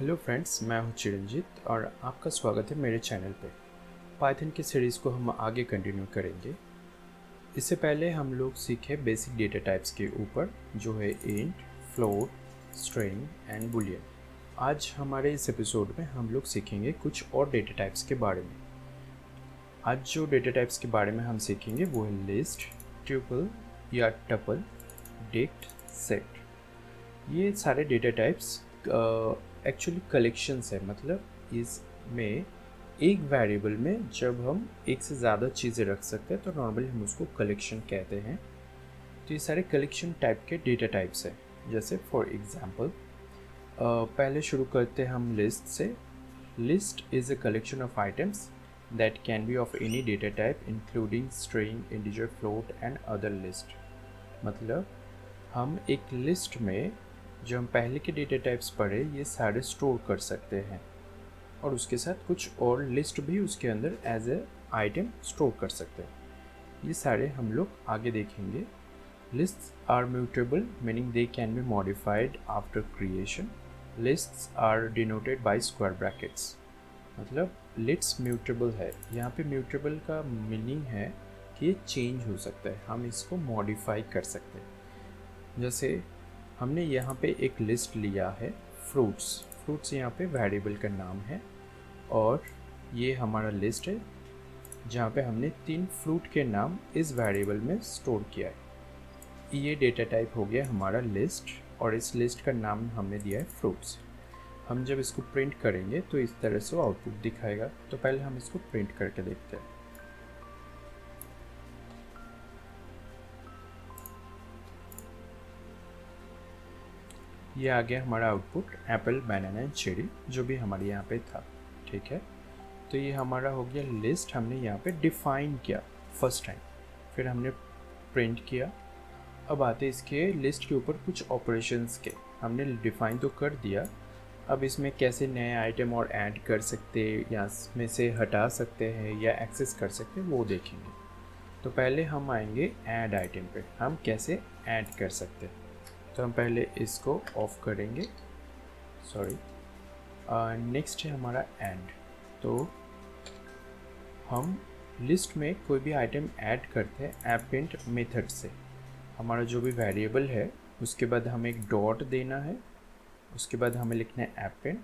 Hello friends, मैं हूं चिरंजीत और आपका स्वागत है मेरे चैनल पे। पाइथन की सीरीज़ को हम आगे कंटिन्यू करेंगे। इससे पहले हम लोग सीखे बेसिक डेटा टाइप्स के ऊपर, जो है int, float, string and Boolean. आज हमारे इस एपिसोड में हम लोग सीखेंगे कुछ और डेटा टाइप्स के बारे में। आज जो डेटा टाइप्स के बारे में हम सीखेंगे वो है लिस्ट, ट्यूपल या टपल, डिक्ट, सेट। ये सारे डेटा टाइप्स एक्चुअली कलेक्शंस है। मतलब इसमें एक वेरिएबल में जब हम एक से ज़्यादा चीज़ें रख सकते हैं तो नॉर्मली हम उसको कलेक्शन कहते हैं। तो ये सारे कलेक्शन टाइप के डेटा टाइप्स हैं। जैसे फॉर एग्जांपल पहले शुरू करते हैं हम लिस्ट से। List is a collection of items that can be of any data type including string, integer, float and other list. मतलब हम एक लिस्ट में जो हम पहले के डेटा टाइप्स पढ़े ये सारे स्टोर कर सकते हैं और उसके साथ कुछ और लिस्ट भी उसके अंदर एज ए आइटम स्टोर कर सकते हैं। ये सारे हम लोग आगे देखेंगे। Lists are mutable, meaning they can be modified after creation. Lists are denoted by square brackets. मतलब लिस्ट्स म्यूटेबल है। यहाँ पे म्यूटेबल का मीनिंग है कि ये चेंज हो सकता है, हम इसको मॉडिफाई कर सकते हैं। जैसे हमने यहाँ पे एक लिस्ट लिया है फ्रूट्स। फ्रूट्स यहाँ पे वेरिएबल का नाम है और ये हमारा लिस्ट है जहाँ पे हमने 3 फ्रूट के नाम इस वेरिएबल में स्टोर किया है। ये डेटा टाइप हो गया हमारा लिस्ट और इस लिस्ट का नाम हमने दिया है फ्रूट्स। हम जब इसको प्रिंट करेंगे तो इस तरह से आउटपुट दिखाएगा। तो पहले हम इसको प्रिंट करके देखते हैं। ये आ गया हमारा output Apple, banana and cherry, जो भी हमारे यहाँ पे था। ठीक है, तो ये हमारा हो गया लिस्ट। हमने यहाँ पे डिफ़ाइन किया फर्स्ट टाइम, फिर हमने प्रिंट किया। अब आते इसके लिस्ट के ऊपर कुछ ऑपरेशंस के। हमने डिफ़ाइन तो कर दिया, अब इसमें कैसे नए आइटम और ऐड कर सकते या इसमें से हटा सकते हैं या एक्सेस कर सकते हैं वो देखेंगे। तो पहले हम आएंगे ऐड आइटम पे, हम कैसे ऐड कर सकते हैं। तो हम पहले इसको ऑफ करेंगे, सॉरी। नेक्स्ट है हमारा एंड। तो हम लिस्ट में कोई भी आइटम ऐड करते हैं एपेंड मेथड से। हमारा जो भी वेरिएबल है उसके बाद हमें एक डॉट देना है, उसके बाद हमें लिखना है append,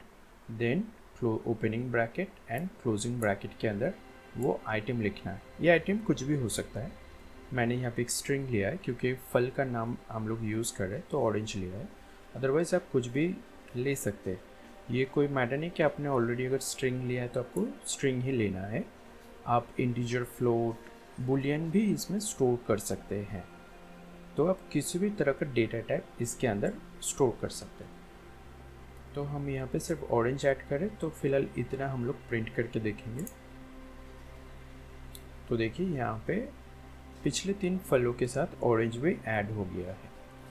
then opening bracket and closing bracket के अंदर वो आइटम लिखना है। ये आइटम कुछ भी हो सकता है। मैंने यहाँ पे एक स्ट्रिंग लिया है क्योंकि फल का नाम हम लोग यूज़ कर रहे हैं तो ऑरेंज लिया है। अदरवाइज़ आप कुछ भी ले सकते हैं, ये कोई मैटर नहीं कि आपने ऑलरेडी अगर स्ट्रिंग लिया है तो आपको स्ट्रिंग ही लेना है। आप इंटीजर, फ्लोट, बुलियन भी इसमें स्टोर कर सकते हैं। तो आप किसी भी तरह का डेटा टाइप इसके अंदर स्टोर कर सकते हैं। तो हम यहाँ पे सिर्फ ऑरेंज ऐड करें तो फिलहाल इतना हम लोग प्रिंट करके देखेंगे। तो देखिए यहाँ पे पिछले 3 फलों के साथ ऑरेंज भी ऐड हो गया है।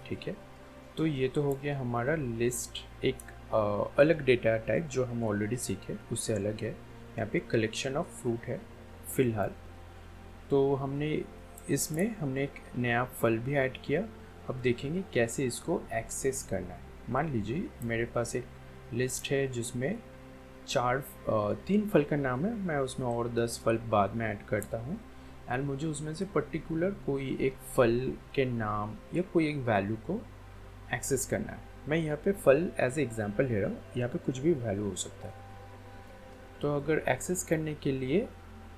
ठीक है, तो ये तो हो गया हमारा लिस्ट। एक अलग डेटा टाइप जो हम ऑलरेडी सीखे उससे अलग है। यहाँ पे कलेक्शन ऑफ फ्रूट है फ़िलहाल। तो हमने एक नया फल भी ऐड किया। अब देखेंगे कैसे इसको एक्सेस करना है। मान लीजिए मेरे पास एक लिस्ट है जिसमें 3 फल का नाम है, मैं उसमें और 10 फल बाद में ऐड करता हूँ एंड मुझे उसमें से पर्टिकुलर कोई एक फल के नाम या कोई एक वैल्यू को एक्सेस करना है। मैं यहाँ पे फल एज ए एग्जांपल ले रहा हूँ, यहाँ पे कुछ भी वैल्यू हो सकता है। तो अगर एक्सेस करने के लिए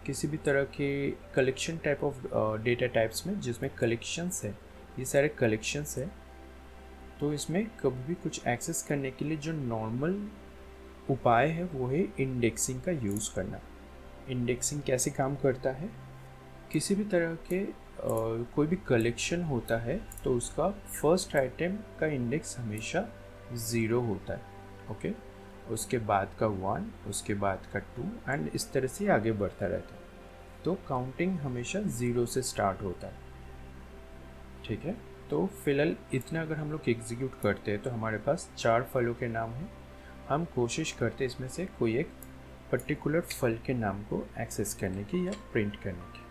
किसी भी तरह के collection type of data types में जिसमें कलेक्शंस है, ये सारे कलेक्शंस है, तो इसमें कभी भी कुछ एक्सेस करने के लिए जो नॉर्मल उपाय है वो है इंडेक्सिंग का यूज़ करना। इंडेक्सिंग कैसे काम करता है, किसी भी तरह के कोई भी कलेक्शन होता है तो उसका फर्स्ट आइटम का इंडेक्स हमेशा 0 होता है। ओके, उसके बाद का 1, उसके बाद का 2 एंड इस तरह से आगे बढ़ता रहता है। तो काउंटिंग हमेशा 0 से स्टार्ट होता है। ठीक है, तो फिलहाल इतना अगर हम लोग एग्जीक्यूट करते हैं तो हमारे पास 4 फलों के नाम हैं। हम कोशिश करते हैं इसमें से कोई एक पर्टिकुलर फल के नाम को एक्सेस करने की या प्रिंट करने की।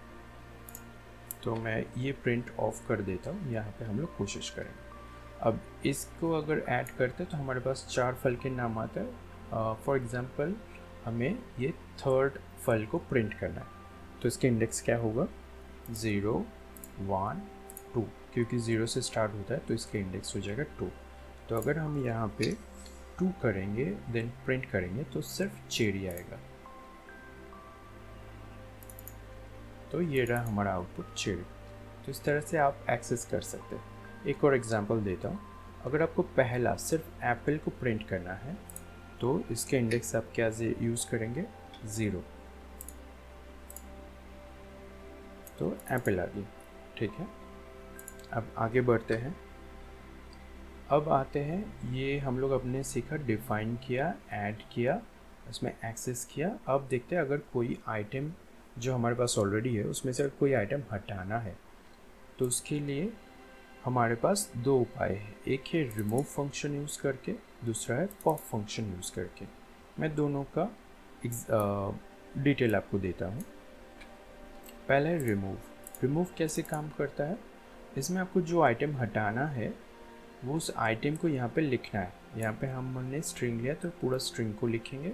तो मैं ये प्रिंट ऑफ कर देता हूँ, यहाँ पे हम लोग कोशिश करेंगे। अब इसको अगर ऐड करते हैं तो हमारे पास 4 फल के नाम आता है फॉर एग्ज़ाम्पल हमें ये थर्ड फल को प्रिंट करना है, तो इसके इंडेक्स क्या होगा 0 1 2, क्योंकि 0 से स्टार्ट होता है तो इसका इंडेक्स हो जाएगा 2। तो अगर हम यहाँ पे 2 करेंगे देन प्रिंट करेंगे तो सिर्फ चेरी आएगा। तो ये रहा हमारा आउटपुट चेरी। तो इस तरह से आप एक्सेस कर सकते हैं। एक और एग्जांपल देता हूँ, अगर आपको पहला सिर्फ एप्पल को प्रिंट करना है तो इसके इंडेक्स आप क्या यूज़ करेंगे 0, तो एप्पल आ गई। ठीक है, अब आगे बढ़ते हैं। अब आते हैं, ये हम लोग अपने सीखा, डिफाइन किया, ऐड किया, उसमें एक्सेस किया। अब देखते हैं अगर कोई आइटम जो हमारे पास ऑलरेडी है उसमें से कोई आइटम हटाना है तो उसके लिए हमारे पास दो उपाय है। एक है रिमूव फंक्शन यूज़ करके, दूसरा है पॉप फंक्शन यूज़ करके। मैं दोनों का डिटेल आपको देता हूँ। पहला है रिमूव। रिमूव कैसे काम करता है, इसमें आपको जो आइटम हटाना है वो उस आइटम को यहाँ पे लिखना है। यहाँ पे हमने स्ट्रिंग लिया तो पूरा स्ट्रिंग को लिखेंगे,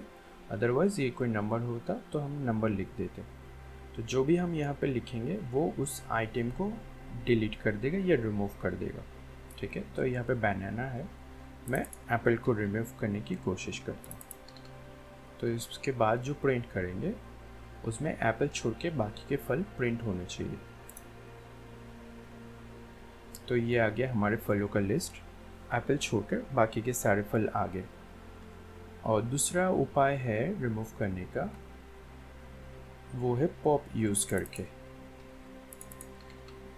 अदरवाइज़ ये कोई नंबर होता तो हम नंबर लिख देते। तो जो भी हम यहाँ पे लिखेंगे वो उस आइटम को डिलीट कर देगा या रिमूव कर देगा। ठीक है, तो यहाँ पे बनाना है, मैं एप्पल को रिमूव करने की कोशिश करता हूँ। तो इसके बाद जो प्रिंट करेंगे उसमें एप्पल छोड़ के बाकी के फल प्रिंट होने चाहिए। तो ये आ गया हमारे फलों का लिस्ट, एप्पल छोड़कर बाकी के सारे फल आ गए। और दूसरा उपाय है रिमूव करने का, वो है पॉप यूज़ करके।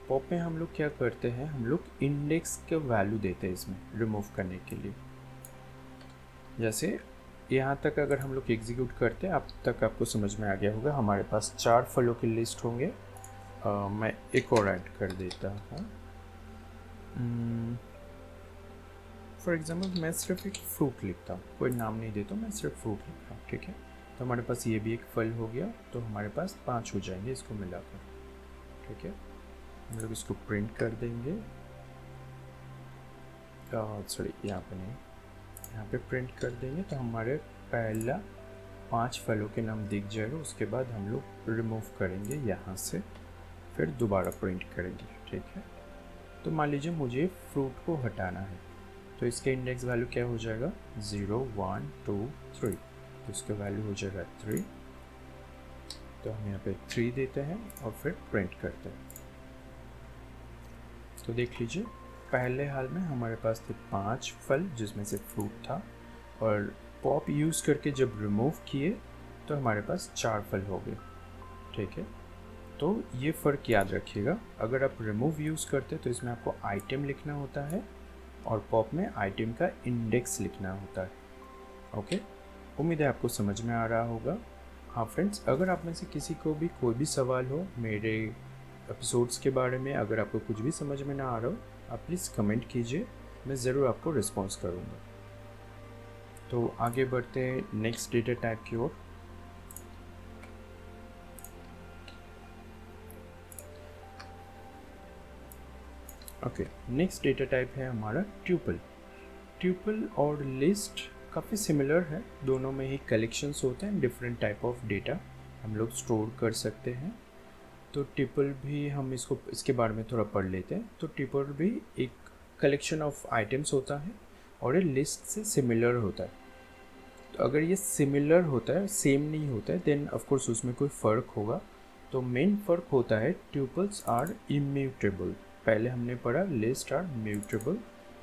पॉप में हम लोग क्या करते हैं, हम लोग इंडेक्स के वैल्यू देते हैं इसमें रिमूव करने के लिए। जैसे यहाँ तक अगर हम लोग एग्जीक्यूट करते हैं, अब तक आपको समझ में आ गया होगा, हमारे पास 4 फलों की लिस्ट होंगे। मैं एक और ऐड कर देता हूँ। फॉर एग्जाम्पल मैं सिर्फ एक फ्रूट लिखता हूँ, कोई नाम नहीं देता हूँ, मैं सिर्फ फ्रूट लिखता हूँ। ठीक है, तो हमारे पास ये भी एक फल हो गया, तो हमारे पास 5 हो जाएंगे इसको मिलाकर। ठीक है, हम लोग इसको प्रिंट कर देंगे। सॉरी, यहाँ पे नहीं, यहाँ पे प्रिंट कर देंगे तो हमारे पहला 5 फलों के नाम दिख जाएगा। उसके बाद हम लोग रिमूव करेंगे यहाँ से, फिर दोबारा प्रिंट करेंगे। ठीक है, तो मान लीजिए मुझे फ्रूट को हटाना है, तो इसके इंडेक्स वैल्यू क्या हो जाएगा 0 1 2 3, तो इसका वैल्यू हो जाएगा 3। तो हम यहाँ पे 3 देते हैं और फिर प्रिंट करते हैं। तो देख लीजिए, पहले हाल में हमारे पास थे 5 फल जिसमें से फ्रूट था, और पॉप यूज़ करके जब रिमूव किए तो हमारे पास 4 फल हो गए। ठीक है, तो ये फ़र्क याद रखिएगा, अगर आप रिमूव यूज़ करते तो इसमें आपको आइटम लिखना होता है और पॉप में आइटम का इंडेक्स लिखना होता है। ओके, उम्मीद है आपको समझ में आ रहा होगा। हाँ फ्रेंड्स, अगर आप में से किसी को भी कोई भी सवाल हो मेरे एपिसोड्स के बारे में, अगर आपको कुछ भी समझ में ना आ रहा हो, आप प्लीज़ कमेंट कीजिए, मैं ज़रूर आपको रिस्पॉन्स करूँगा। तो आगे बढ़ते हैं नेक्स्ट डेटा टाइप की ओर। ओके, नेक्स्ट डेटा टाइप है हमारा ट्यूपल। ट्यूपल और लिस्ट काफ़ी सिमिलर है, दोनों में ही कलेक्शंस होते हैं, डिफरेंट टाइप ऑफ डेटा हम लोग स्टोर कर सकते हैं। तो ट्यूपल भी हम इसके बारे में थोड़ा पढ़ लेते हैं। तो ट्यूपल भी एक कलेक्शन ऑफ आइटम्स होता है और ये लिस्ट से सिमिलर होता है। तो अगर ये सिमिलर होता है, सेम नहीं होता है, देन ऑफ कोर्स उसमें कोई फ़र्क होगा। तो मेन फ़र्क होता है ट्यूपल्स आर इम्यूटेबल। पहले हमने पढ़ा लिस्ट आर म्यूटेबल,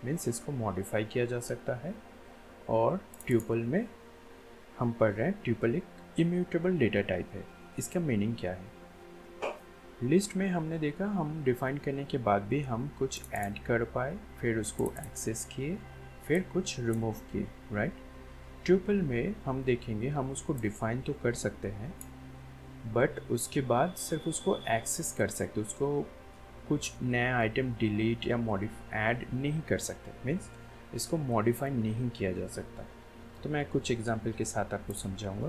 मीन्स इसको मॉडिफाई किया जा सकता है, और ट्यूपल में हम पढ़ रहे हैं ट्यूपल एक इम्यूटेबल डेटा टाइप है। इसका मीनिंग क्या है, लिस्ट में हमने देखा हम डिफ़ाइन करने के बाद भी हम कुछ ऐड कर पाए, फिर उसको एक्सेस किए, फिर कुछ रिमूव किए, राइट। ट्यूपल में हम देखेंगे हम उसको डिफ़ाइन तो कर सकते हैं, बट उसके बाद सिर्फ उसको एक्सेस कर सकते, उसको कुछ नया आइटम डिलीट या ऐड नहीं कर सकते, मीन्स इसको मॉडिफाई नहीं किया जा सकता। तो मैं कुछ एग्जांपल के साथ आपको समझाऊंगा।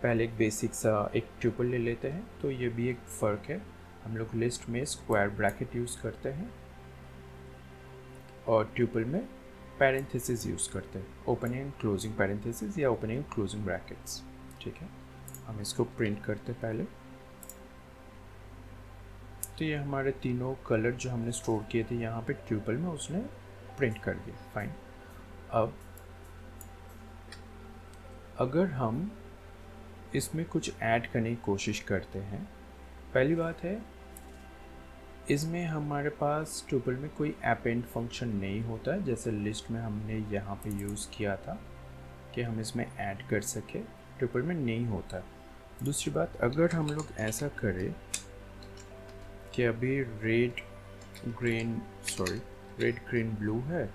पहले एक बेसिक सा एक ट्यूपल ले लेते हैं। तो ये भी एक फ़र्क है, हम लोग लिस्ट में स्क्वायर ब्रैकेट यूज़ करते हैं और ट्यूपल में पैरेंथेसिस यूज़ करते हैं, ओपनिंग एंड क्लोजिंग पैरेंथेसिस या ओपनिंग एंड क्लोजिंग ब्रैकेट्स। ठीक है, हम इसको प्रिंट करते पहले। तो ये हमारे तीनों कलर जो हमने स्टोर किए थे यहाँ पे ट्यूपल में, उसने प्रिंट कर दिए। फाइन। अब अगर हम इसमें कुछ ऐड करने की कोशिश करते हैं, पहली बात है इसमें हमारे पास ट्यूपल में कोई अपेंड फंक्शन नहीं होता है, जैसे लिस्ट में हमने यहाँ पे यूज़ किया था कि हम इसमें ऐड कर सके, ट्यूपल में नहीं होता। दूसरी बात, अगर हम लोग ऐसा करें कि अभी रेड ग्रीन ब्लू है,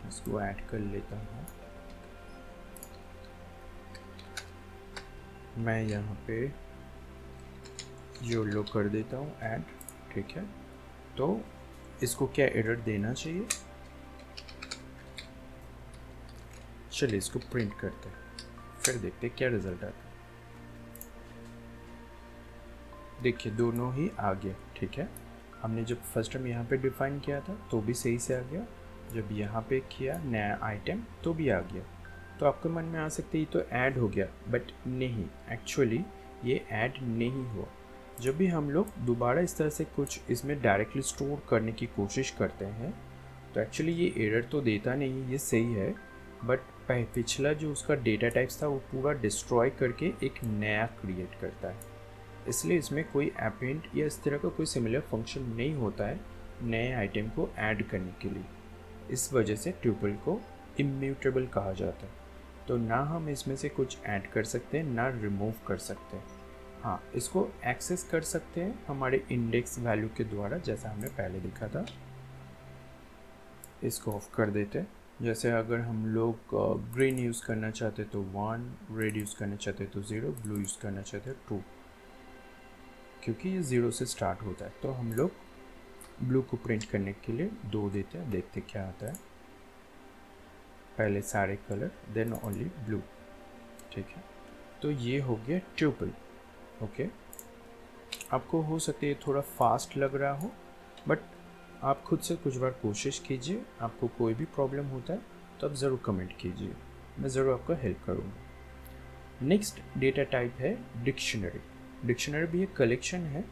इसको ऐड कर लेता हूँ मैं, यहाँ पे येलो कर देता हूँ ऐड। ठीक है, तो इसको क्या एरर देना चाहिए, चलिए इसको प्रिंट करते हैं, फिर देखते हैं क्या रिजल्ट आता है। देखिए दोनों ही आ गया। ठीक है, हमने जब फर्स्ट टाइम यहाँ पे डिफाइन किया था तो भी सही से आ गया, जब यहाँ पे किया नया आइटम तो भी आ गया। तो आपके मन में आ सकते ही तो ऐड हो गया, बट नहीं, एक्चुअली ये ऐड नहीं हुआ। जब भी हम लोग दोबारा इस तरह से कुछ इसमें डायरेक्टली स्टोर करने की कोशिश करते हैं तो एक्चुअली ये एरर तो देता नहीं, ये सही है, बट पिछला जो उसका डेटा टाइप्स था वो पूरा डिस्ट्रॉय करके एक नया क्रिएट करता है। इसलिए इसमें कोई अपेंड या इस तरह का कोई सिमिलर फंक्शन नहीं होता है नए आइटम को ऐड करने के लिए। इस वजह से ट्यूपल को इम्यूटेबल कहा जाता है। तो ना हम इसमें से कुछ ऐड कर सकते हैं ना रिमूव कर सकते हैं। हाँ, इसको एक्सेस कर सकते हैं हमारे इंडेक्स वैल्यू के द्वारा, जैसा हमने पहले देखा था। इसको ऑफ कर देते हैं। जैसे अगर हम लोग ग्रीन यूज़ करना चाहते तो 1, रेड यूज़ करना चाहते तो 0, ब्लू यूज़ करना चाहते 2, क्योंकि ये 0 से स्टार्ट होता है। तो हम लोग ब्लू को प्रिंट करने के लिए 2 देते हैं, देखते क्या आता है। पहले सारे कलर, देन ओनली ब्लू। ठीक है, तो ये हो गया ट्यूपल। ओके, आपको हो सकता है थोड़ा फास्ट लग रहा हो, बट आप खुद से कुछ बार कोशिश कीजिए। आपको कोई भी प्रॉब्लम होता है तो आप ज़रूर कमेंट कीजिए, मैं ज़रूर आपको हेल्प करूँगा। नेक्स्ट डेटा टाइप है डिक्शनरी। डिक्शनरी भी एक कलेक्शन है,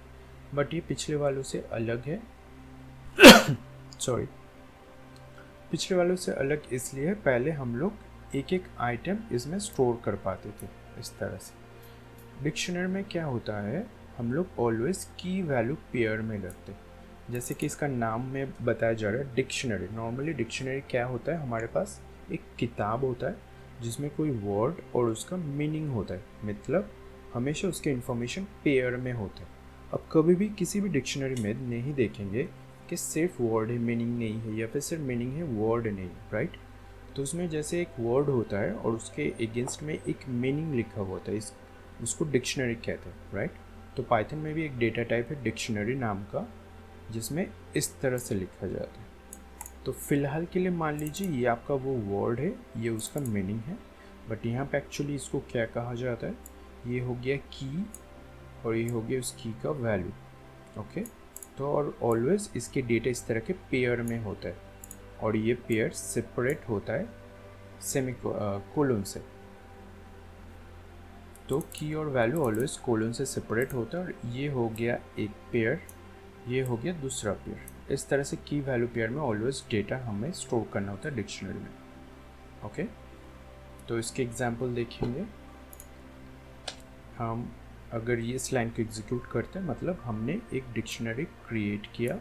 बट ये पिछले वालों से अलग है। सॉरी, पिछले वालों से अलग इसलिए, पहले हम लोग एक एक आइटम इसमें स्टोर कर पाते थे इस तरह से। डिक्शनरी में क्या होता है, हम लोग ऑलवेज की वैल्यू पेयर में रखते हैं, जैसे कि इसका नाम में बताया जा रहा है डिक्शनरी। नॉर्मली डिक्शनरी क्या होता है, हमारे पास एक किताब होता है जिसमें कोई वर्ड और उसका मीनिंग होता है, मतलब हमेशा उसके इन्फॉर्मेशन पेयर में होता है। अब कभी भी किसी भी डिक्शनरी में नहीं देखेंगे कि सिर्फ वर्ड है मीनिंग नहीं है, या फिर सिर्फ मीनिंग है वर्ड नहीं, राइट। तो उसमें जैसे एक वर्ड होता है और उसके अगेंस्ट में एक मीनिंग लिखा हुआ होता है, उसको डिक्शनरी कहते हैं, राइट। तो पाइथन में भी एक डेटा टाइप है डिक्शनरी नाम का, जिसमें इस तरह से लिखा जाता है। तो फिलहाल के लिए मान लीजिए ये आपका वो वर्ड है, ये उसका मीनिंग है, बट यहाँ पे एक्चुअली इसको क्या कहा जाता है, ये हो गया की और ये हो गया उस की का वैल्यू। ओके, तो और ऑलवेज इसके डेटा इस तरह के पेयर में होता है, और ये पेयर सेपरेट होता है कोलन से। तो की और वैल्यू ऑलवेज कोलन से सेपरेट होता है, और ये हो गया एक पेयर, ये हो गया दूसरा पेयर। इस तरह से की वैल्यू पेयर में ऑलवेज डेटा हमें स्टोर करना होता है डिक्शनरी में। ओके, तो इसके एग्जांपल देखेंगे हम। अगर ये इस लाइन को एग्जीक्यूट करते हैं, मतलब हमने एक डिक्शनरी क्रिएट किया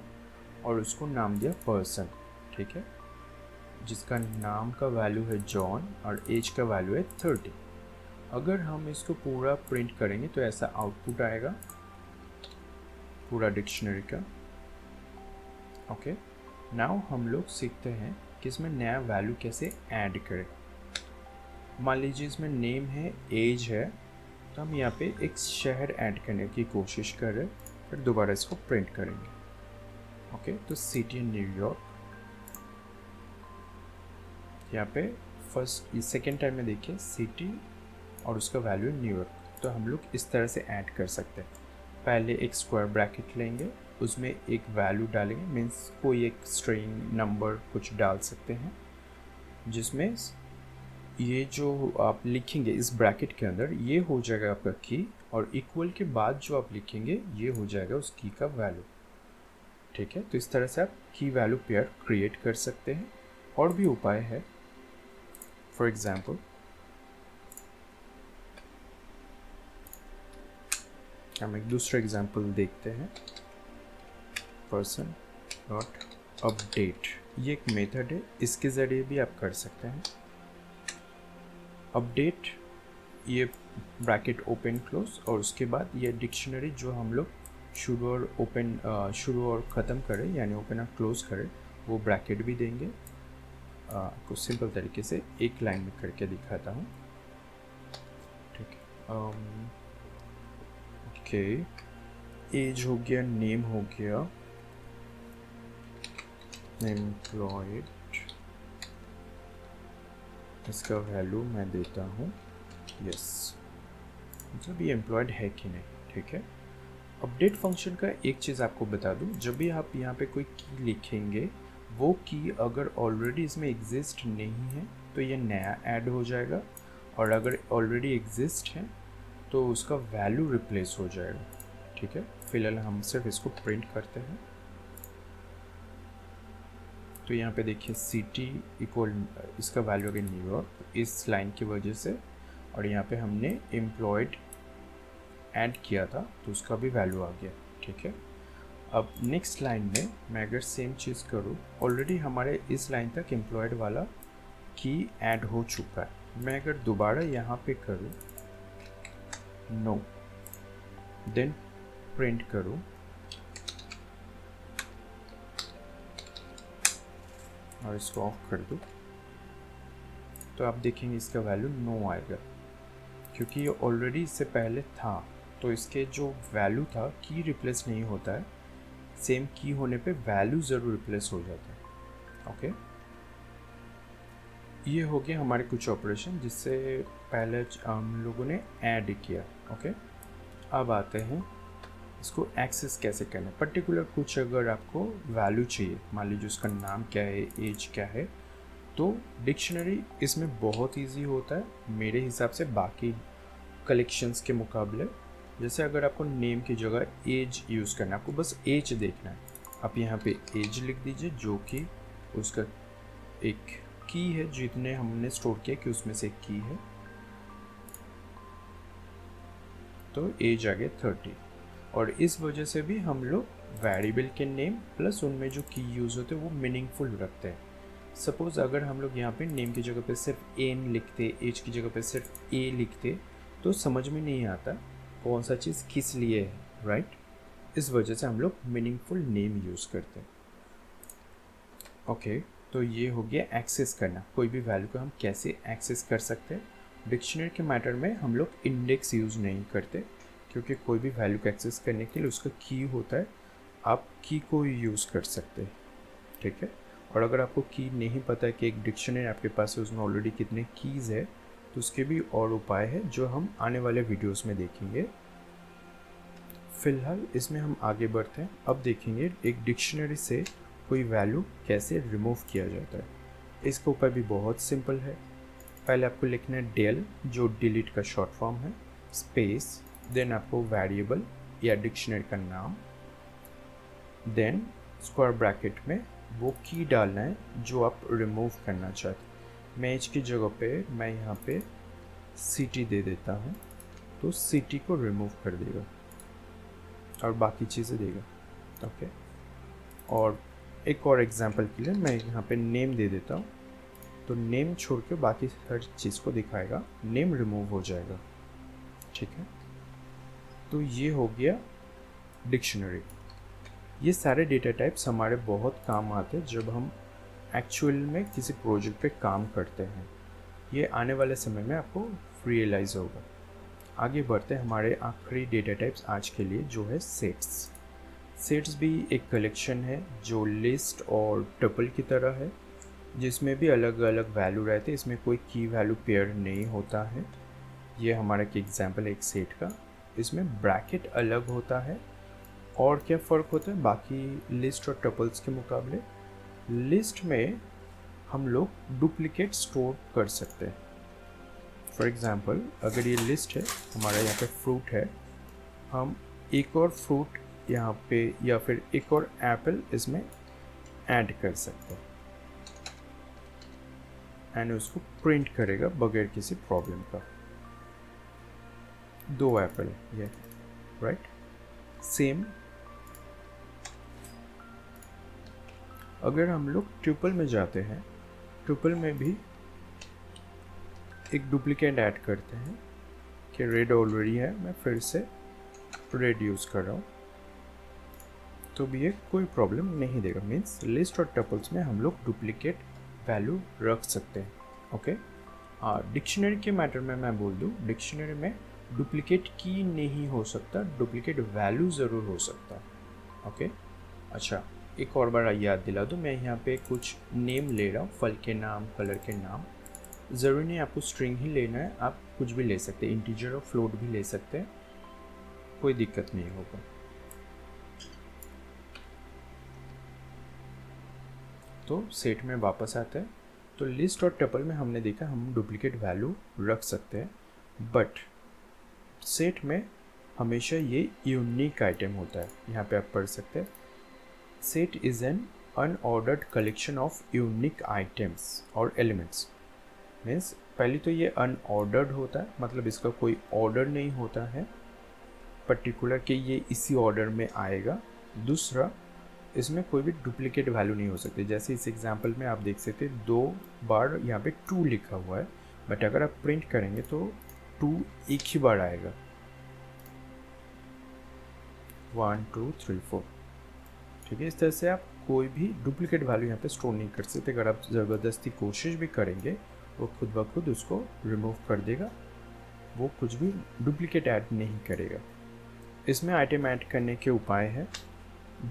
और उसको नाम दिया पर्सन, ठीक है, जिसका नाम का वैल्यू है जॉन और एज का वैल्यू है 30। अगर हम इसको पूरा प्रिंट करेंगे तो ऐसा आउटपुट आएगा पूरा डिक्शनरी का। ओके, नाउ हम लोग सीखते हैं कि इसमें नया वैल्यू कैसे ऐड करें। मान लीजिए इसमें नेम है, एज है, तो हम यहाँ पे एक शहर ऐड करने की कोशिश कर रहे हैं, फिर दोबारा इसको प्रिंट करेंगे। ओके, तो सिटी न्यूयॉर्क, यहाँ पे फर्स्ट सेकेंड टाइम में देखिए सिटी और उसका वैल्यू न्यूयॉर्क। तो हम लोग इस तरह से ऐड कर सकते हैं। पहले एक स्क्वायर ब्रैकेट लेंगे, उसमें एक वैल्यू डालेंगे, मीन्स कोई एक स्ट्रिंग नंबर कुछ डाल सकते हैं। जिसमें ये जो आप लिखेंगे इस ब्रैकेट के अंदर ये हो जाएगा आपका की, और इक्वल के बाद जो आप लिखेंगे ये हो जाएगा उस की का वैल्यू। ठीक है, तो इस तरह से आप की वैल्यू पेयर क्रिएट कर सकते हैं। और भी उपाय है, फॉर एग्जाम्पल हम एक दूसरा एग्जाम्पल देखते हैं। पर्सन डॉट अपडेट, ये एक मेथड है, इसके ज़रिए भी आप कर सकते हैं। अपडेट, ये ब्रैकेट ओपन क्लोज, और उसके बाद ये डिक्शनरी जो हम लोग शुरू और ख़त्म करें, यानी ओपन और क्लोज करें, वो ब्रैकेट भी देंगे। कुछ सिंपल तरीके से एक लाइन में करके दिखाता हूँ। ठीक है, ओके, एज हो गया, नेम हो गया, एम्प्लॉयड, इसका वैल्यू मैं देता हूँ यस, मतलब ये एम्प्लॉयड है कि नहीं। ठीक है, अपडेट फंक्शन का एक चीज़ आपको बता दूँ, जब भी आप यहाँ पे कोई की लिखेंगे, वो की अगर ऑलरेडी इसमें एग्जिस्ट नहीं है तो ये नया ऐड हो जाएगा, और अगर ऑलरेडी एग्जिस्ट है तो उसका वैल्यू रिप्लेस हो जाएगा। ठीक है, फिलहाल हम सिर्फ इसको प्रिंट करते हैं। तो यहाँ पे देखिए सिटी इक्वल, इसका वैल्यू अगर न्यूयॉर्क, इस लाइन की वजह से, और यहाँ पे हमने एम्प्लॉयड ऐड किया था तो उसका भी वैल्यू आ गया। ठीक है, अब नेक्स्ट लाइन में मैं अगर सेम चीज़ करूँ, ऑलरेडी हमारे इस लाइन तक एम्प्लॉयड वाला की ऐड हो चुका है। मैं अगर दोबारा यहाँ पे करूँ नो, देन प्रिंट करूँ, और इसको ऑफ कर दूँ, तो आप देखेंगे इसका वैल्यू नो आएगा, क्योंकि ये ऑलरेडी इससे पहले था। तो इसके जो वैल्यू था, की रिप्लेस नहीं होता है, सेम की होने पे वैल्यू ज़रूर रिप्लेस हो जाता है। ओके, ये हो गया हमारे कुछ ऑपरेशन जिससे पहले हम लोगों ने ऐड किया। ओके, अब आते हैं इसको एक्सेस कैसे करना है। पर्टिकुलर कुछ अगर आपको वैल्यू चाहिए, मान लीजिए उसका नाम क्या है, एज क्या है, तो डिक्शनरी इसमें बहुत इजी होता है मेरे हिसाब से बाकी कलेक्शंस के मुकाबले। जैसे अगर आपको नेम की जगह एज यूज़ करना है, आपको बस एज देखना है, आप यहाँ पे एज लिख दीजिए, जो कि उसका एक की है, जितने हमने स्टोर किया कि उसमें से एक की है, तो एज आ गया 30। और इस वजह से भी हम लोग वेरिएबल के नेम प्लस उनमें जो की यूज़ होते हैं वो मीनिंगफुल रखते हैं। सपोज़ अगर हम लोग यहाँ पे नेम की जगह पे सिर्फ एन लिखते, एज की जगह पे सिर्फ ए लिखते, तो समझ में नहीं आता कौन सा चीज़ किस लिए है, राइट। इस वजह से हम लोग मीनिंगफुल नेम यूज़ करते हैं। ओके, तो ये हो गया एक्सेस करना, कोई भी वैल्यू को हम कैसे एक्सेस कर सकते हैं। डिक्शनरी के मैटर में हम लोग इंडेक्स यूज़ नहीं करते, क्योंकि कोई भी वैल्यू को एक्सेस करने के लिए उसका की होता है, आप की को यूज़ कर सकते हैं। ठीक है, और अगर आपको की नहीं पता है कि एक डिक्शनरी आपके पास है, उसमें ऑलरेडी कितने कीज़ है, तो उसके भी और उपाय है जो हम आने वाले वीडियोस में देखेंगे। फ़िलहाल इसमें हम आगे बढ़ते हैं। अब देखेंगे एक डिक्शनरी से कोई वैल्यू कैसे रिमूव किया जाता है। इसका उपाय भी बहुत सिंपल है। पहले आपको लिखना है डेल, जो डिलीट का शॉर्ट फॉर्म है, स्पेस, देन आपको वेरिएबल या डिक्शनरी का नाम, देन स्क्वायर ब्रैकेट में वो की डालना है जो आप रिमूव करना चाहते हैं। मैं एज की जगह पे मैं यहाँ पे सिटी दे देता हूँ, तो सिटी को रिमूव कर देगा और बाकी चीज़ें देगा। ओके, और एक और एग्जांपल के लिए मैं यहाँ पे नेम दे देता हूँ, तो नेम छोड़ के बाकी हर चीज़ को दिखाएगा, नेम रिमूव हो जाएगा। ठीक है, तो ये हो गया डिक्शनरी। ये सारे डेटा टाइप्स हमारे बहुत काम आते हैं जब हम एक्चुअल में किसी प्रोजेक्ट पे काम करते हैं। ये आने वाले समय में आपको रियलाइज़ होगा। आगे बढ़ते हैं हमारे आखिरी डेटा टाइप्स आज के लिए, जो है सेट्स। सेट्स भी एक कलेक्शन है जो लिस्ट और टपल की तरह है, जिसमें भी अलग अलग वैल्यू रहते हैं। इसमें कोई की वैल्यू पेयर नहीं होता है। ये हमारा एक एग्जाम्पल है एक सेट का। इसमें ब्रैकेट अलग होता है। और क्या फ़र्क होता है बाकी लिस्ट और टपल्स के मुकाबले? लिस्ट में हम लोग डुप्लीकेट स्टोर कर सकते हैं। फॉर एग्ज़ाम्पल, अगर ये लिस्ट है, हमारा यहाँ पे फ्रूट है, हम एक और फ्रूट यहाँ पे या फिर एक और एप्पल इसमें ऐड कर सकते हैं एंड उसको प्रिंट करेगा बगैर किसी प्रॉब्लम का। 2 एप्पल ये, राइट। सेम अगर हम लोग ट्यूपल में जाते हैं, ट्यूपल में भी एक डुप्लीकेट ऐड करते हैं कि रेड ऑलरेडी है, मैं फिर से रेड यूज़ कर रहा हूँ, तो भी ये कोई प्रॉब्लम नहीं देगा। मीन्स लिस्ट और टपल्स में हम लोग डुप्लीकेट वैल्यू रख सकते हैं। ओके, डिक्शनरी के मैटर में मैं बोल दूँ, डिक्शनरी में डुप्लीकेट की नहीं हो सकता, डुप्लीकेट वैल्यू ज़रूर हो सकता है। ओके, अच्छा, एक और बार याद दिला दूँ, मैं यहाँ पे कुछ नेम ले रहा हूँ, फल के नाम, कलर के नाम। ज़रूरी नहीं आपको स्ट्रिंग ही लेना है, आप कुछ भी ले सकते हैं, इंटीजर और फ्लोट भी ले सकते हैं, कोई दिक्कत नहीं होगा। तो सेट में वापस आता है, तो लिस्ट और टपल में हमने देखा हम डुप्लीकेट वैल्यू रख सकते हैं, बट सेट में हमेशा ये यूनिक आइटम होता है। यहाँ पे आप पढ़ सकते हैं, set is an unordered collection of unique items और एलिमेंट्स। मीन्स पहले तो ये अनऑर्डर्ड होता है, मतलब इसका कोई ऑर्डर नहीं होता है पर्टिकुलर कि ये इसी ऑर्डर में आएगा। दूसरा, इसमें कोई भी डुप्लीकेट वैल्यू नहीं हो सकती। जैसे इस एग्जांपल में आप देख सकते हैं 2 बार यहाँ पे 2 लिखा हुआ है, बट अगर आप प्रिंट करेंगे तो 2 एक ही बार आएगा, 1 2 3 4। ठीक है, इस तरह से आप कोई भी डुप्लीकेट वैल्यू यहाँ पे स्टोर नहीं कर सकते। अगर आप ज़बरदस्ती कोशिश भी करेंगे, वो खुद ब खुद उसको रिमूव कर देगा, वो कुछ भी डुप्लीकेट ऐड नहीं करेगा। इसमें आइटम ऐड करने के उपाय हैं,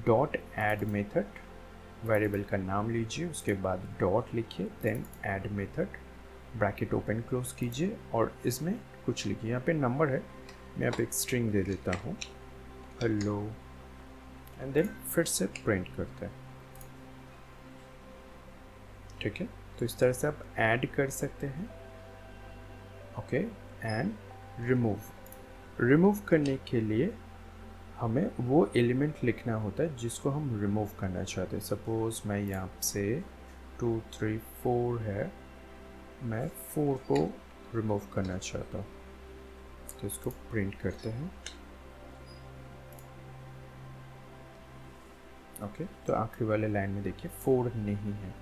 डॉट ऐड मेथड, वेरिएबल का नाम लीजिए, उसके बाद डॉट लिखिए, then add method, bracket open close कीजिए और इसमें कुछ लिखिए। यहाँ पे नंबर है, मैं यहाँ पे एक स्ट्रिंग दे देता हूँ, हेलो, एंड देन फिर से प्रिंट करते हैं। ठीक है, तो इस तरह से आप ऐड कर सकते हैं। ओके, एंड रिमूव करने के लिए हमें वो एलिमेंट लिखना होता है जिसको हम रिमूव करना चाहते हैं। सपोज़ मैं यहाँ से 2 3 4 है, मैं 4 को रिमूव करना चाहता हूँ, तो इसको प्रिंट करते हैं। ओके, तो आखिरी वाले लाइन में देखिए 4 नहीं है।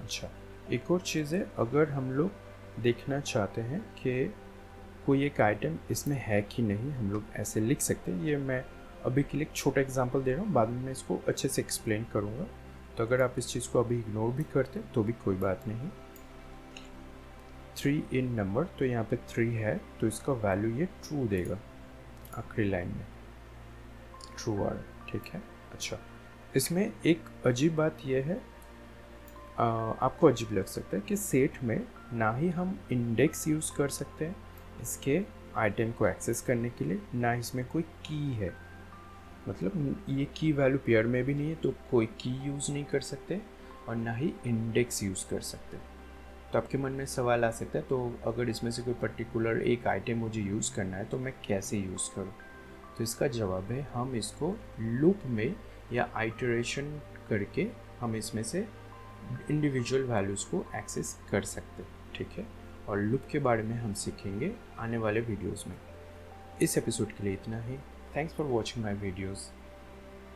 अच्छा, एक और चीज़ है, अगर हम लोग देखना चाहते हैं कि कोई एक आइटम इसमें है कि नहीं, हम लोग ऐसे लिख सकते हैं। ये मैं अभी के लिए एक छोटा एग्जांपल दे रहा हूँ, बाद में मैं इसको अच्छे से एक्सप्लेन करूँगा। तो अगर आप इस चीज़ को अभी इग्नोर भी करते हैं तो भी कोई बात नहीं। 3 इन नंबर, तो यहाँ पे 3 है, तो इसका वैल्यू ये ट्रू देगा, आखिरी लाइन में ट्रू आ रहा है। ठीक है, अच्छा, इसमें एक अजीब बात यह है, आपको अजीब लग सकता है कि सेट में ना ही हम इंडेक्स यूज़ कर सकते हैं इसके आइटम को एक्सेस करने के लिए, ना इसमें कोई की है, मतलब ये की वैल्यू पेयर में भी नहीं है, तो कोई की यूज़ नहीं कर सकते और ना ही इंडेक्स यूज़ कर सकते। तो आपके मन में सवाल आ सकता है, तो अगर इसमें से कोई पर्टिकुलर एक आइटम मुझे यूज़ करना है तो मैं कैसे यूज़ करूँ? तो इसका जवाब है, हम इसको लूप में या आइटरेशन करके हम इसमें से इंडिविजुअल वैल्यूज़ को एक्सेस कर सकते हैं। ठीक है, और लूप के बारे में हम सीखेंगे आने वाले वीडियोज़ में। इस एपिसोड के लिए इतना ही। Thanks for watching my videos.